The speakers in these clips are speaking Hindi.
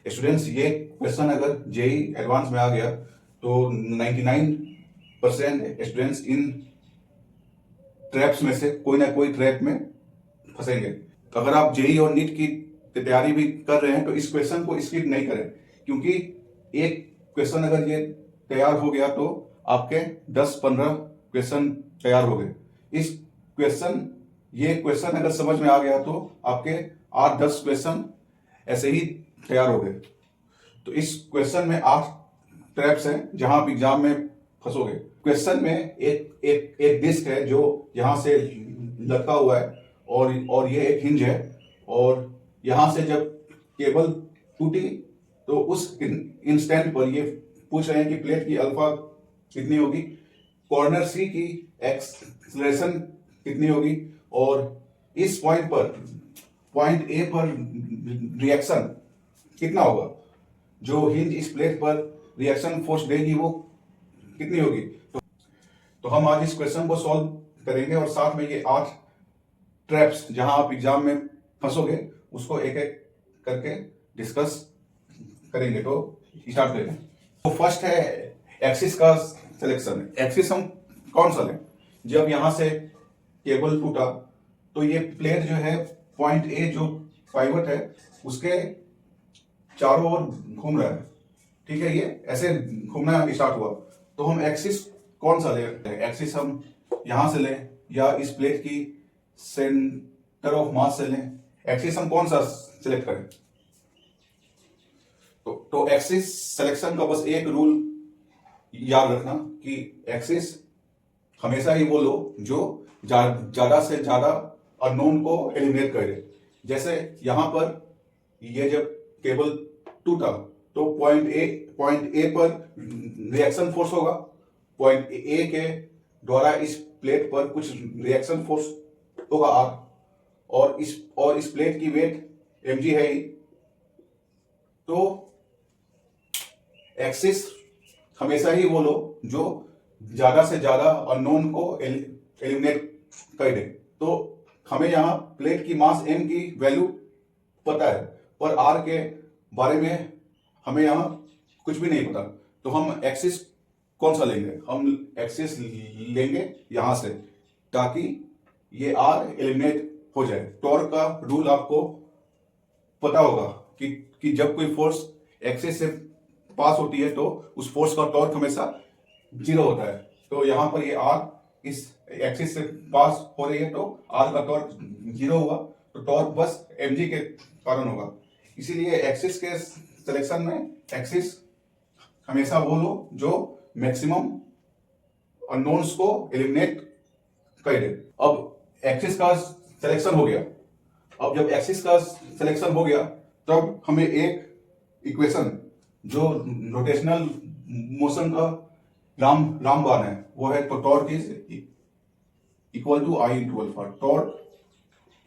स्टूडेंट्स, ये क्वेश्चन अगर जेई एडवांस में आ गया तो 99% स्टूडेंट्स इन ट्रैप्स में से कोई ना कोई ट्रैप में फंसेंगे। तो अगर आप जेई और नीट की तैयारी भी कर रहे हैं तो इस क्वेश्चन को स्किप नहीं करें, क्योंकि एक क्वेश्चन अगर ये तैयार हो गया तो आपके 10-15 क्वेश्चन तैयार हो गए। ये क्वेश्चन अगर समझ में आ गया तो आपके 8-10 क्वेश्चन ऐसे ही तैयार हो गए। तो इस क्वेश्चन में 8 ट्रैप्स हैं जहां आप एग्जाम में फंसोगे। क्वेश्चन में एक डिस्क है जो यहां से लटका हुआ है और ये एक हिंज है, और यहां से जब केबल टूटी तो उस इंस्टेंट पर ये पूछ रहे हैं कि प्लेट की अल्फा कितनी होगी, कॉर्नर सी की एक्सलेरेशन कितनी होगी, और इस पॉइंट ए पर रिएक्शन कितना होगा, जो हिंज इस प्लेट पर रिएक्शन फोर्स देगी वो कितनी होगी। तो हम आज इस क्वेश्चन को सॉल्व करेंगे और साथ में ये 8 ट्रैप्स जहां आप एग्जाम में फंसोगे उसको एक एक करके डिस्कस करेंगे। तो स्टार्ट करें। तो फर्स्ट है एक्सिस का सिलेक्शन। एक्सिस हम कौन सा लें? जब यहां से केबल टूटा तो ये प्लेट जो है पॉइंट ए जो पाइवट है उसके चारों ओर घूम रहा है, ठीक है, ये ऐसे घूमना स्टार्ट हुआ। तो हम एक्सिस कौन सा ले? एक्सिस हम यहां से लें या इस प्लेट की सेंटर ऑफ मास से लें? एक्सिस हम कौन सा सिलेक्ट करें? तो एक्सिस सिलेक्शन का बस एक रूल याद रखना कि एक्सिस हमेशा ही वो लो जो ज्यादा से ज्यादा अननोन को एलिमिनेट करे। जैसे यहां पर ये जब केबल टूटा तो पॉइंट ए पर रिएक्शन फोर्स होगा, पॉइंट ए के द्वारा इस प्लेट पर कुछ रिएक्शन फोर्स होगा आर, और इस प्लेट की वेट mg है ही। तो एक्सिस हमेशा ही वो लो जो ज्यादा से ज्यादा अननोन को एलिमिनेट कर दे। तो हमें यहाँ प्लेट की मास m की वैल्यू पता है, पर r के बारे में हमें यहाँ कुछ भी नहीं पता। तो हम एक्सिस कौन सा लेंगे? हम एक्सिस लेंगे यहां से, ताकि ये r एलिमिनेट हो जाए। टॉर्क का रूल आपको पता होगा कि जब कोई फोर्स एक्सिस से पास होती है तो उस फोर्स का टॉर्क हमेशा 0 होता है। तो यहां पर ये r इस एक्सिस से पास हो रही है तो r का टॉर्क 0 हुआ, तो टॉर्क बस mg के कारण होगा। इसीलिए एक्सिस के सिलेक्शन में एक्सिस हमेशा वो लो जो मैक्सिमम अननोन्स को एलिमिनेट कर दे। अब एक्सिस का सिलेक्शन हो गया। अब जब एक्सिस का सिलेक्शन हो गया तब हमें एक इक्वेशन जो रोटेशनल मोशन का रामबाण है वो है, तो torque is equal to I into alpha. Torque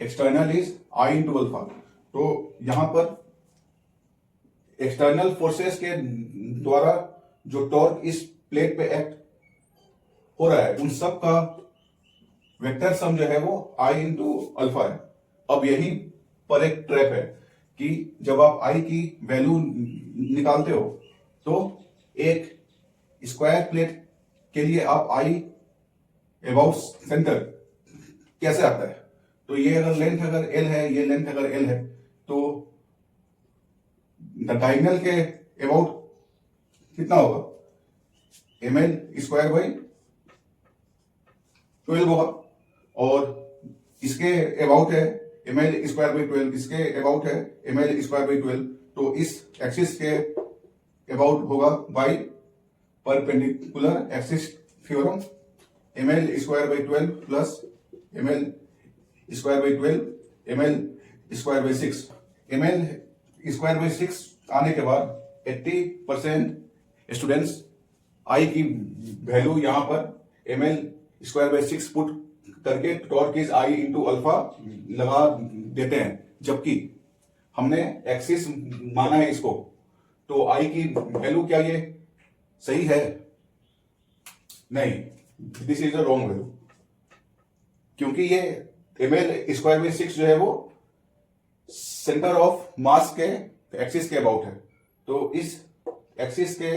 external is I into alpha. तो यहां पर एक्सटर्नल फोर्सेस के द्वारा जो टॉर्क इस प्लेट पे एक्ट हो रहा है उन सब का वेक्टर सम जो है वो आई इंटू अल्फा है। अब यही पर एक ट्रैप है कि जब आप आई की वैल्यू निकालते हो तो एक स्क्वायर प्लेट के लिए आप आई अबाउट सेंटर कैसे आता है? तो ये अगर लेंथ अगर एल है, ये लेंथ अगर एल है, तो डायगोनल के अबाउट कितना होगा? ml स्क्वायर बाई 12 होगा, और इसके अबाउट है ml स्क्वायर बाई 12, इसके अबाउट है ml स्क्वायर बाई 12। तो इस एक्सिस के अबाउट होगा by perpendicular axis theorem, ml square by 12 plus ml square by 12 ml square by 6। ml square by 6 आने के बाद 80% स्टूडेंट्स आई की वैल्यू यहां पर ml स्क्वायर बाई 6 पुट करके torque is I into alpha लगा देते हैं, जबकि हमने एक्सिस माना है इसको। तो आई की वैल्यू क्या ये सही है? नहीं, this is a wrong value, क्योंकि ये ml स्क्वायर बाई 6 जो है वो सेंटर ऑफ मास के तो एक्सिस के अबाउट है, तो इस एक्सिस के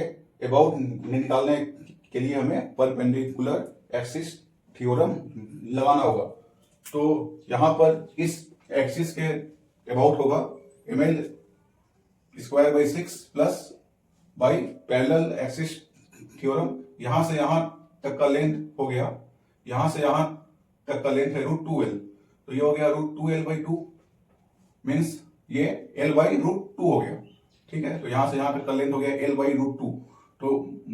अबाउट निकालने के लिए हमें परपेंडिकुलर एक्सिस थ्योरम लगाना होगा। तो यहां पर इस एक्सिस के अबाउट होगा ml square by 6 plus by parallel axis theorem. यहां से यहां तक का लेंथ हो गया, यहां से यहां तक का लेंथ है √2l, तो ये हो गया √2l/2 मीन्स ये l/√2 हो गया। ठीक है, तो यहां से यहां तक का लेंथ हो गया l/√2, तो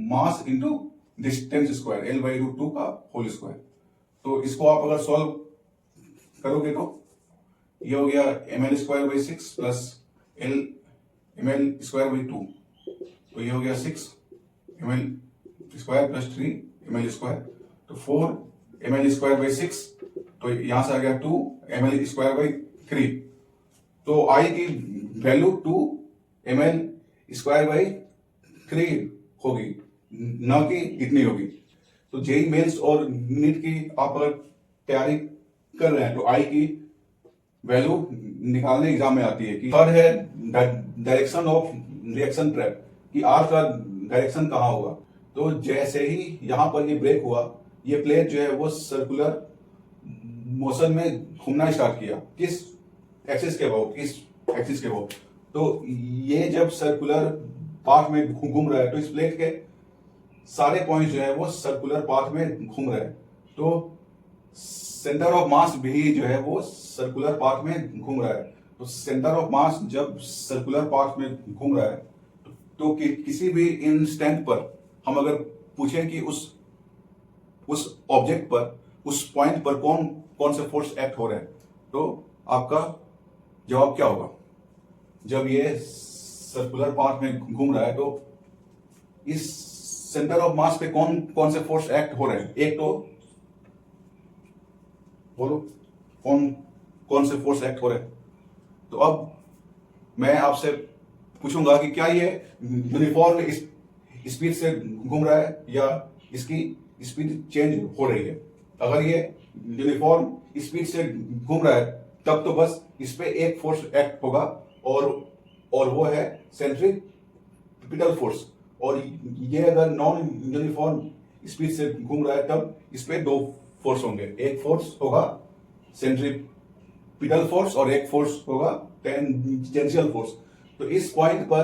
mass into distance square l/√2 का होल स्क्वायर। तो इसको आप अगर सॉल्व करोगे तो ये हो गया ml square by 6 plus ml square by 2, तो ये हो गया 6 ml square plus 3 ml square, तो 4 ml स्क्वायर बाई 6, तो यहां से आ गया 2 ml स्क्वायर बाई 3। तो I की वैल्यू 2 ml स्क्वायर बाई 3 होगी, न कि इतनी होगी। तो जेई मेंस और नीट की आप अगर तैयारी कर रहे हैं तो I की वैल्यू निकालने एग्जाम में आती है कि थर्ड है डायरेक्शन ऑफ रिएक्शन ट्रैप, कि R का डायरेक्शन कहाँ होगा। तो जैसे ही यहां पर ये ब्रेक हुआ, ये प्लेट जो है वो सर्कुलर मोशन में घूमना स्टार्ट किया, किस एक्सिस के अबाउट, इस एक्सिस के अबाउट। तो ये जब सर्कुलर पाथ में घूम रहा है तो इस प्लेट के सारे पॉइंट्स जो है वो सर्कुलर पाथ में घूम रहे हैं, तो सेंटर ऑफ मास भी जो है वो सर्कुलर पाथ में घूम रहा है। तो सेंटर ऑफ मास जब सर्कुलर पाथ में घूम रहा है तो किसी भी इंस्टेंट पर हम अगर पूछें कि उस ऑब्जेक्ट पर, उस पॉइंट पर कौन कौन से फोर्स एक्ट हो रहे हैं, तो आपका जवाब क्या होगा। जब ये सर्कुलर पाथ में घूम रहा है तो इस सेंटर ऑफ मास पे कौन कौन से फोर्स एक्ट हो रहे हैं। एक तो बोलो कौन कौन से फोर्स एक्ट हो रहे हैं। तो अब मैं आपसे पूछूंगा कि क्या ये यूनिफॉर्म स्पीड से घूम रहा है या इसकी स्पीड चेंज हो रही है। अगर ये यूनिफॉर्म स्पीड से घूम रहा है तब तो बस इस पे एक फोर्स एक्ट होगा और वो है सेंट्रीपिटल फोर्स। और ये अगर नॉन यूनिफॉर्म स्पीड से घूम रहा है तब इस पे दो फोर्स होंगे, एक फोर्स होगा सेंट्रीपिटल फोर्स और एक फोर्स होगा टेंजेंशियल फोर्स। तो इस पॉइंट पर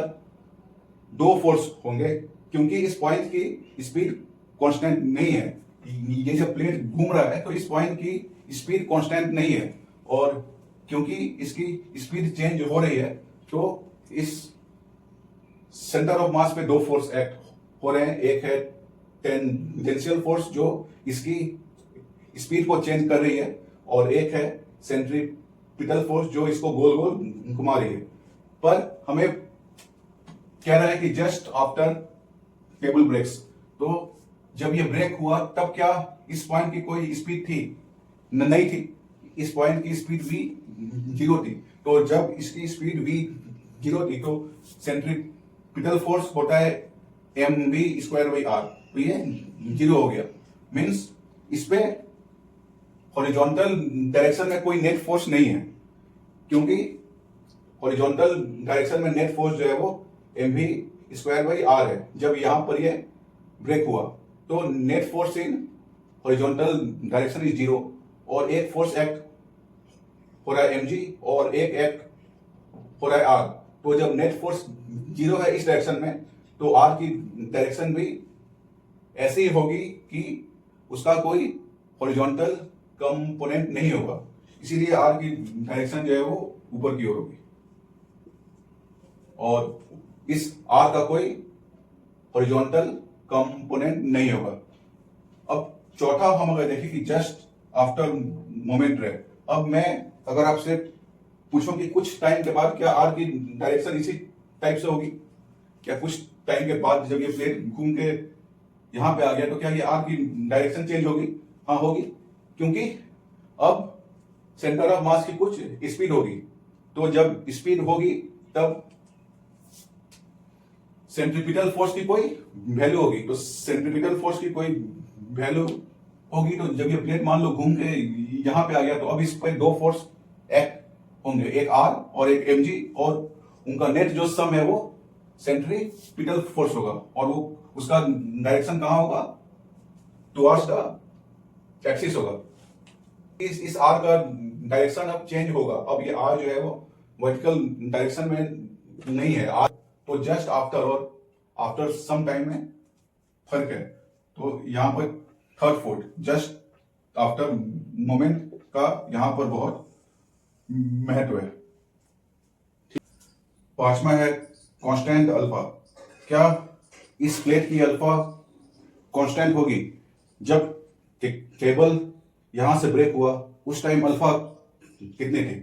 दो फोर्स होंगे क्योंकि इस पॉइंट की स्पीड कांस्टेंट नहीं है। ये जब प्लेट घूम रहा है तो इस पॉइंट की स्पीड कांस्टेंट नहीं है, और क्योंकि इसकी स्पीड चेंज हो रही है तो इस सेंटर ऑफ मास पे दो फोर्स एक्ट हो रहे हैं। एक है टेंजेंशियल फोर्स जो इसकी स्पीड को चेंज कर रही है, और एक है सेंट्रीपिटल फोर्स जो इसको गोल गोल घुमा रही है। पर हमें कह रहा है कि जस्ट आफ्टर टेबल ब्रेक्स, तो जब ये ब्रेक हुआ तब क्या इस पॉइंट की कोई स्पीड थी? नहीं थी। इस पॉइंट की स्पीड v 0 थी। तो जब इसकी स्पीड v 0 थी तो सेंट्रीपिटल फोर्स होता है mv स्क्वायर बाई r, तो ये 0 हो गया। मीन्स इस पे हॉरिजॉन्टल डायरेक्शन में कोई नेट फोर्स नहीं है, क्योंकि हॉरिजॉन्टल डायरेक्शन में नेट फोर्स जो है वो mv स्क्वायर बाई r है। जब यहां पर ये ब्रेक हुआ तो net force in horizontal direction is 0, और एक फोर्स एक्ट हो रहा है mg और एक एक्ट हो रहा है r। तो जब नेट फोर्स 0 है इस डायरेक्शन में तो r की डायरेक्शन भी ऐसी ही होगी कि उसका कोई हॉरिजॉन्टल कंपोनेंट नहीं होगा, इसीलिए r की डायरेक्शन जो है वो ऊपर की ओर होगी, और इस r का कोई हॉरिजॉन्टल कंपोनेंट नहीं होगा। अब चौथा हम अगर देखें कि जस्ट आफ्टर मोमेंट रहे, अब मैं अगर आपसे पूछूं कि कुछ टाइम के बाद क्या r की डायरेक्शन इसी टाइप से होगी, क्या कुछ टाइम के बाद जब ये प्लेट घूम के यहां पे आ गया तो क्या ये r की डायरेक्शन चेंज होगी? हाँ होगी, क्योंकि अब सेंटर ऑफ मास की कुछ स्पीड होगी। तो जब स्पीड होगी तब सेंट्रीपिटल फोर्स की कोई वैल्यू होगी, तो सेंट्रीपिटल फोर्स की कोई वैल्यू होगी। तो जब ये प्लेट मान लो घूम के यहां पे आ गया तो अब इस पर दो फोर्स एक्ट होंगे, एक r और एक mg, और उनका नेट जो सम है वो सेंट्रीपिटल फोर्स होगा, और वो उसका डायरेक्शन कहां होगा, टुवर्ड्स द एक्सिस होगा। इस आर का डायरेक्शन अब चेंज होगा। अब ये आर जो है वो वर्टिकल डायरेक्शन में नहीं है, आर तो जस्ट आफ्टर और आफ्टर सम टाइम में फर्क है। तो यहां पर third fourth just after moment का यहां पर बहुत महत्व है। पांचवा है कांस्टेंट अल्फा। क्या इस प्लेट की अल्फा कांस्टेंट होगी? जब केबल यहां से ब्रेक हुआ उस टाइम अल्फा कितने थे?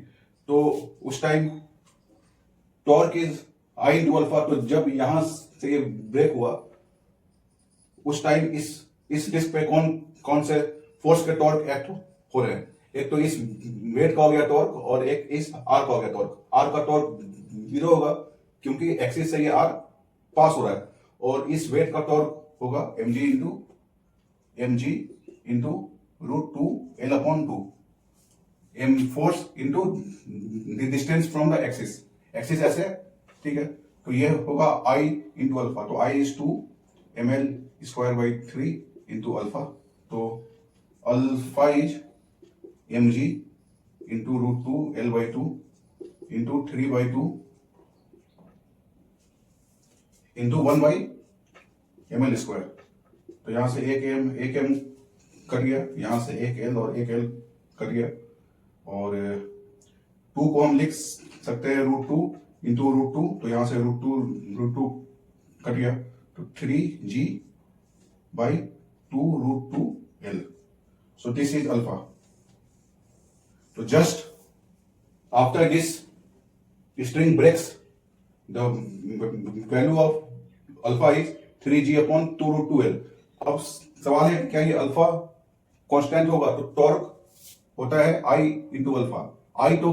तो उस time torque is I into alpha. तो जब यहां से ये ब्रेक हुआ उस टाइम इस डिस्क पे कौन से फोर्स के टॉर्क एक्ट हो रहे हैं? एक तो इस वेट का हो गया टॉर्क, और एक इस आर का हो गया टॉर्क। आर का टॉर्क 0 होगा क्योंकि एक्सिस से ये आर पास हो रहा है, और इस वेट का टॉर्क होगा mg into √2l/2 m force into distance from the axis. Axis ऐसे, ठीक है, तो ये होगा I इंटू अल्फा। तो I is 2 ml²/3 into alpha. तो alpha is mg into √2l/2 into 3/2 into 1/ml²। तो यहां से एक m कट गया, यहां से एक l और एक l कट गया, और 2 को हम लिख सकते हैं √2 इंटू √2। तो यहां से √2 कट गया, तो 3g/2 √2l। So this is alpha. तो just after this string breaks, the value of alpha is 3g/2 √2l। अब सवाल है क्या ये अल्फा कांस्टेंट होगा? तो टॉर्क होता है I इंटू अल्फा। I तो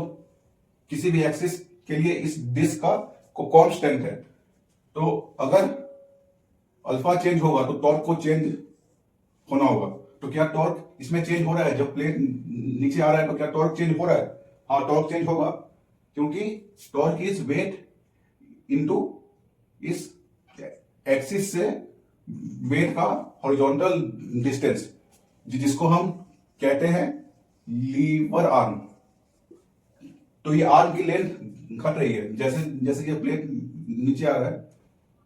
किसी भी एक्सिस के लिए इस डिस्क का कांस्टेंट है। तो अगर अल्फा चेंज होगा तो टॉर्क को चेंज होना होगा। तो क्या टॉर्क इसमें चेंज हो रहा है? जब प्लेट नीचे आ रहा है तो क्या टॉर्क चेंज हो रहा है? हाँ, टॉर्क चेंज होगा, क्योंकि टॉर्क इज वेट इनटू इस एक्सिस से वेट का हॉरिजॉन्टल डिस्टेंस, जिसको हम कहते हैं लीवर आर्म। तो ये आर्म की लेंथ घट रही है जैसे जैसे ये प्लेट नीचे आ रहा है,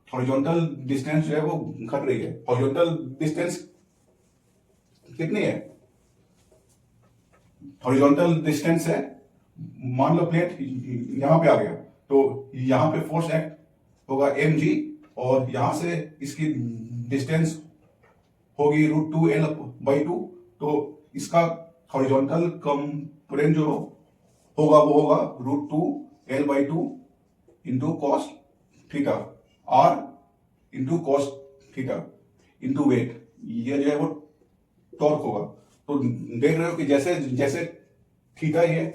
हॉरिजॉन्टल डिस्टेंस जो है वो घट रही है। हॉरिजॉन्टल डिस्टेंस कितनी है? हॉरिजॉन्टल डिस्टेंस है, मान लो प्लेट यहां पे आ गया, तो यहां पे फोर्स एक्ट होगा mg, और यहां से इसकी डिस्टेंस होगी √2l/2। तो इसका हॉरिजॉन्टल कंपोनेंट जो होगा वो होगा √2l/2 into cos theta, r into cos theta into weight. ये जो है वो टॉर्क होगा। तो देख रहे हो कि जैसे जैसे थीटा ये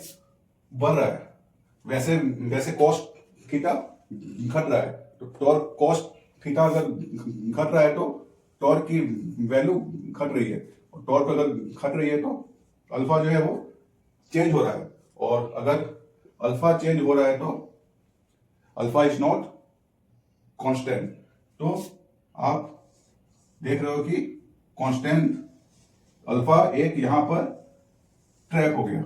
बढ़ रहा है वैसे वैसे कॉस थीटा घट रहा है। तो टॉर्क कॉस थीटा अगर घट रहा है तो टॉर्क की वैल्यू घट रही है, और टॉर्क अगर घट रही है तो अल्फा जो है वो चेंज हो रहा है। और अगर अल्फा चेंज हो रहा है तो अल्फा इज नॉट कांस्टेंट। तो आप देख रहे हो कि कांस्टेंट अल्फा एक यहां पर ट्रैप हो गया,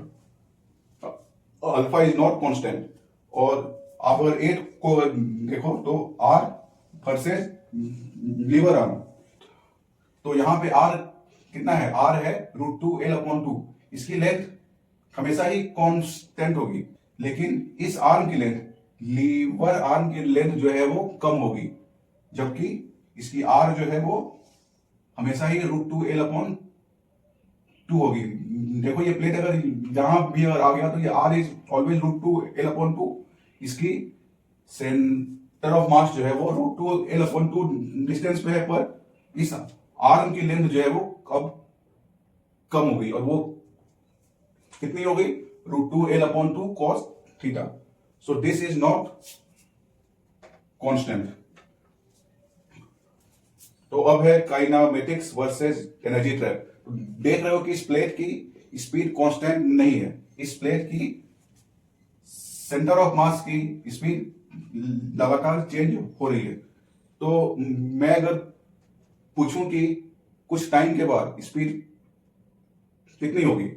अल्फा इज नॉट कांस्टेंट। और आप अगर 8 को देखो तो R वर्सेस लीवर आर्म, तो यहां पे R कितना है? R है √2l/2। इसकी लेंथ हमेशा ही कांस्टेंट होगी, लेकिन इस आर्म की लेंथ, लीवर आर्म की लेंथ जो है वो कम होगी, जबकि इसकी R जो है वो हमेशा ही √2l/2 होगी। देखो ये प्लेट अगर जहां भी अगर आ गया तो ये R इज ऑलवेज √2l/2। इसकी सेंटर ऑफ मास जो है वो √2l/2 डिस्टेंस पे है, पर इस आर्म की लेंथ जो है वो अब कम हो गई, और वो कितनी हो गई? √2l/2 cos theta. So this is not constant. तो अब है काइनेमेटिक्स वर्सेस एनर्जी ट्रैप। देख रहे हो कि इस प्लेट की स्पीड कांस्टेंट नहीं है, इस प्लेट की सेंटर ऑफ मास की स्पीड लगातार चेंज हो रही है। तो मैं अगर पूछूं कि कुछ टाइम के बाद स्पीड कितनी होगी,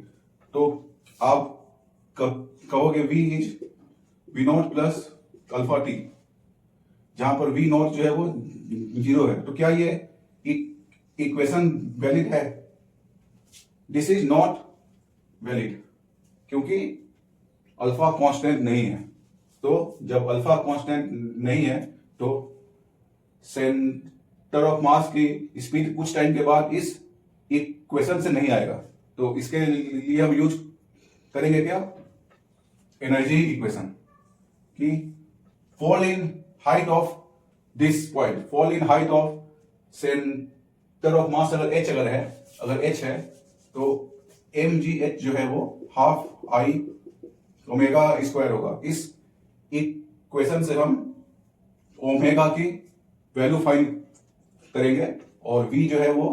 तो आप कहोगे v naught plus alpha t, जहां पर वी नॉट जो है वो 0 है। तो क्या ये इक्वेशन वैलिड है? दिस इज नॉट वैलिड, क्योंकि अल्फा कांस्टेंट नहीं है। तो जब अल्फा कांस्टेंट नहीं है तो सेंटर ऑफ मास की स्पीड कुछ टाइम के बाद इस इक्वेशन से नहीं आएगा। तो इसके लिए हम यूज करेंगे क्या? एनर्जी इक्वेशन, कि fall in height of this point, fall in height of centre of मास अगर h है तो mgh जो है वो हाफ आई ओमेगा स्क्वायर होगा। इस इक्वेशन से हम ओमेगा की वैल्यू फाइंड करेंगे और v जो है वो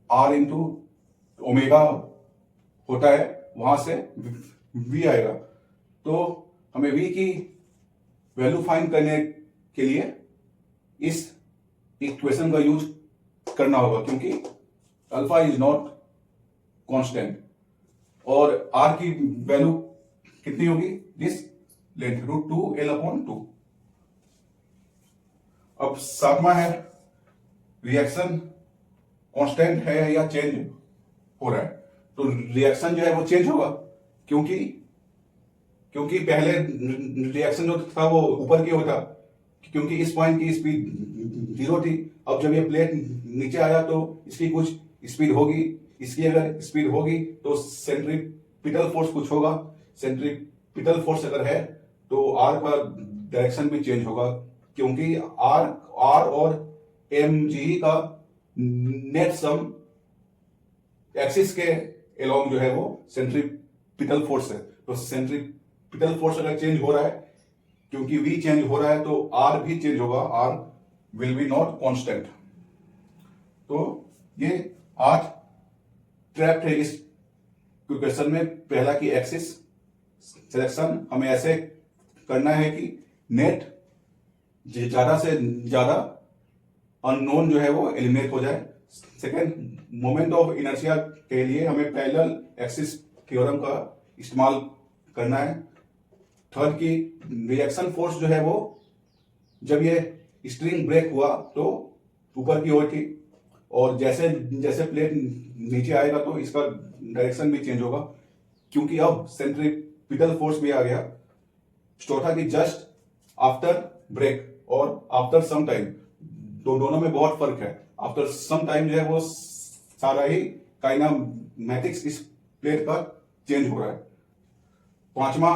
r इंटू ओमेगा होता है, वहां से v आएगा। तो हमें v की वैल्यू फाइंड करने के लिए इस इक्वेशन का यूज करना होगा, क्योंकि अल्फा इज नॉट कांस्टेंट। और r की वैल्यू कितनी होगी? This length √2l/2। अब सातवां है, रिएक्शन कांस्टेंट है या चेंज हो रहा है? तो रिएक्शन जो है वो चेंज होगा, क्योंकि पहले रिएक्शन जो था वो ऊपर की होता, क्योंकि इस पॉइंट की स्पीड 0 थी। अब जब ये प्लेट नीचे आया तो इसकी कुछ स्पीड होगी, इसकी अगर स्पीड होगी तो सेंट्रीपिटल फोर्स कुछ होगा। सेंट्रीपिटल फोर्स अगर है तो आर का डायरेक्शन भी चेंज होगा, क्योंकि आर और mg का नेट सम एक्सिस के एलोंग जो है वो सेंट्रीपिटल फोर्स है। तो सेंट्रीपिटल फोर्स अगर चेंज हो रहा है, क्योंकि v चेंज हो रहा है, तो r भी चेंज होगा, r will be not constant. तो ये 8 ट्रैप है इस क्वेश्चन में। पहला की एक्सिस सिलेक्शन हमें ऐसे करना है कि नेट ज्यादा से ज्यादा अननोन जो है वो एलिमिनेट हो जाए। सेकेंड, मोमेंट ऑफ इनर्शिया के लिए हमें पैरेलल एक्सिस थ्योरम का इस्तेमाल करना है। थर्ड की रिएक्शन फोर्स जो है वो जब ये स्ट्रिंग ब्रेक हुआ तो ऊपर की ओर थी, और जैसे जैसे प्लेट नीचे आएगा तो इसका डायरेक्शन भी चेंज होगा, क्योंकि अब सेंट्रीपिटल फोर्स भी आ गया। चौथा की जस्ट आफ्टर ब्रेक और आफ्टर सम टाइम, दोनों में बहुत फर्क है। आफ्टर सम टाइम जो है वो सारा ही काइनेमेटिक्स इस प्लेट का चेंज हो रहा है। पांचवा,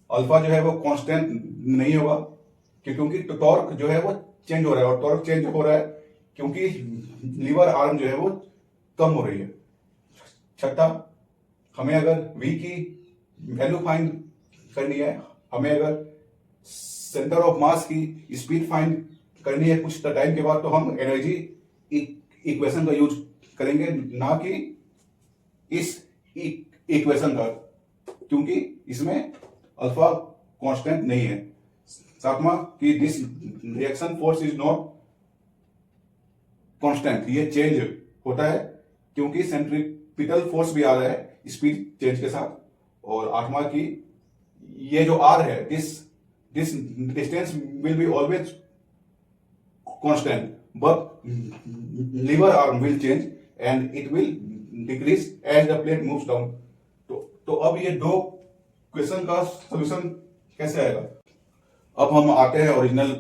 अल्फा जो है वो कांस्टेंट नहीं होगा, क्योंकि टॉर्क जो है वो चेंज हो रहा है, और टॉर्क चेंज हो रहा है क्योंकि लीवर आर्म जो है वो कम हो रही है। छठा, हमें अगर v की वैल्यू फाइंड करनी है, हमें अगर सेंटर ऑफ मास की स्पीड फाइंड करनी है कुछ टाइम के बाद, तो हम एनर्जी इक्वेशन का यूज करेंगे, ना कि इस इक्वेशन का, क्योंकि इसमें अल्फा कांस्टेंट नहीं है। सातवां कि this reaction force is not constant, ये चेंज होता है क्योंकि सेंट्रीपिटल फोर्स भी आ रहा है स्पीड चेंज के साथ। और आठवां की ये जो आर है, this distance will be always constant, but lever arm will change and it will decrease as the plate moves down. तो अब ये दो क्वेश्चन का सॉल्यूशन कैसे आएगा? अब हम आते हैं ओरिजिनल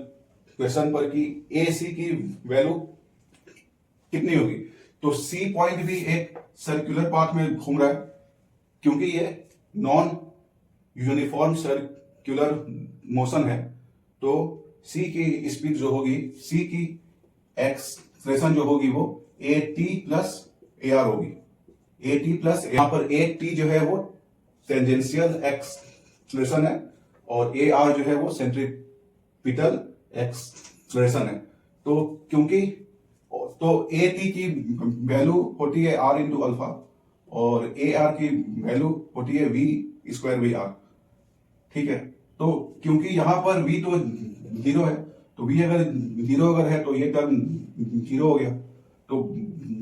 क्वेश्चन पर कि ए सी की वैल्यू कितनी होगी। तो सी पॉइंट भी एक सर्कुलर पाथ में घूम रहा है, क्योंकि ये नॉन यूनिफॉर्म सर्कुलर मोशन है। तो सी की स्पीड जो होगी, सी की एक्सप्रेशन जो होगी वो A T plus A R होगी। ए टी प्लस, यहां पर ए टी जो है वो टेंजेंशियल एक्सप्रेशन है और ए आर जो है वो सेंट्रीपिटल एक्सप्रेशन है। तो क्योंकि तो ए टी की वैल्यू होती है आर इंटू अल्फा और ए आर की वैल्यू होती है वी स्क्वायर वी आर। ठीक है, तो क्योंकि यहाँ पर v तो जीरो है, तो v अगर जीरो अगर है तो ये टर्म जीरो हो गया, तो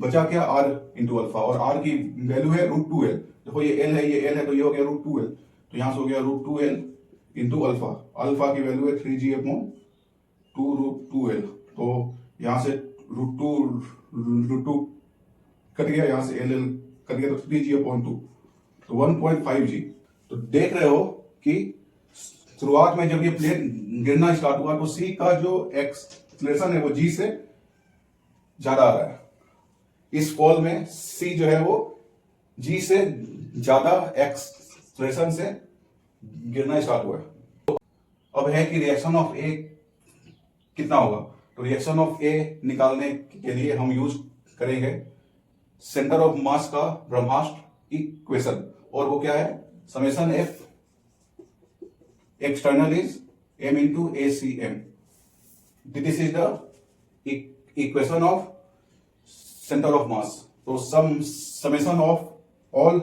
बचा क्या r इंटू अल्फा, और r की वैल्यू है √2l। देखो ये l है, ये l है, तो ये हो गया √2l, तो यहां से हो गया √2l इंटू अल्फा। अल्फा की वैल्यू है 3g/2√2l, तो यहां से √2 कट गया, यहां से l कट गया, तो 3g/2, तो 1.5g। तो देख रहे हो कि शुरुआत में जब ये प्लेन गिरना स्टार्ट हुआ तो c का जो एक्सलेशन है वो g से ज्यादा आ रहा है। इस फॉल में c जो है वो g से ज्यादा एक्सलेशन से गिरना स्टार्ट हुआ है। तो अब है कि रिएक्शन ऑफ ए कितना होगा, तो रिएक्शन ऑफ ए निकालने के लिए हम यूज करेंगे सेंटर ऑफ मास का ब्रह्मास्त्र इक्वेशन, और वो क्या है, summation F external is m into ACM। This is the equation of centre of mass. तो summation of all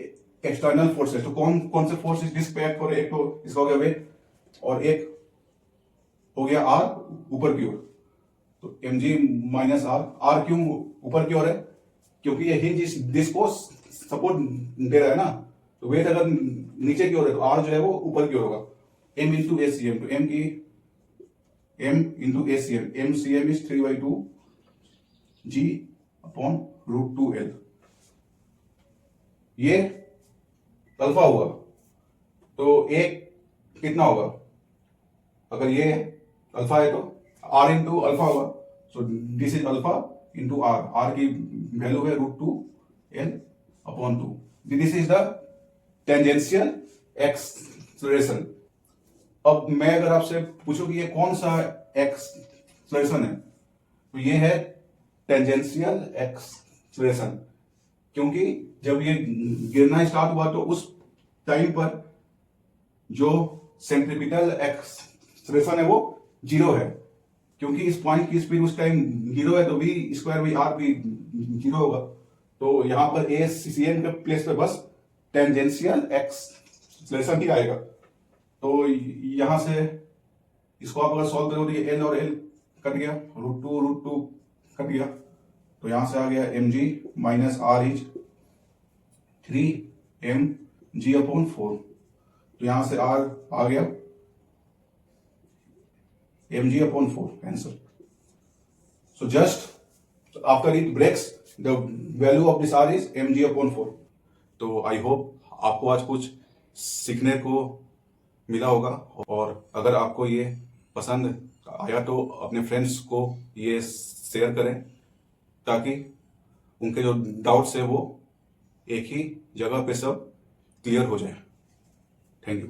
external forces, तो कौन कौन से फोर्सेस डिस्पैक्ट हो रहे, एक तो इसका हो गया वेट, और एक हो गया r ऊपर की ओर, तो mg माइनस r क्यों ऊपर की ओर है, क्योंकि ये हिंज इस डिस्क को सपोर्ट दे रहा है ना, तो वेट अगर नीचे की ओर है तो r जो है वो ऊपर की ओर होगा, m इंटू ACM, तो m into ACM, MCM is 3/2 g/√2l। ये अल्फा हुआ, तो एक कितना होगा, अगर ये अल्फा है तो r इंटू अल्फा होगा, सो this is alpha into r की वैल्यू है √2l/2। This is the tangential acceleration. अब मैं अगर आपसे पूछूं कि ये कौन सा एक्सलेरेशन है, तो ये है टेंजेंशियल एक्सलेरेशन, क्योंकि जब ये गिरना स्टार्ट हुआ तो उस टाइम पर जो सेंट्रीपिटल एक्सलेरेशन है वो जीरो है, क्योंकि इस पॉइंट की स्पीड उस टाइम जीरो है, तो v²/r भी जीरो होगा, तो यहां पर ACM के प्लेस पे बस टेंजेंशियल एक्सलेरेशन ही आएगा। तो यहां से इसको आप अगर सॉल्व करोगे, तो ये l और l कट गया, √2 कट गया, तो यहां से आ गया mg minus r is 3mg/4, तो यहां से r आ गया mg/4 answer. So just after it breaks the value of this r is mg/4। तो आई होप आपको आज कुछ सीखने को मिला होगा, और अगर आपको ये पसंद आया तो अपने फ्रेंड्स को ये शेयर करें, ताकि उनके जो डाउट्स है वो एक ही जगह पे सब क्लियर हो जाए। Thank you.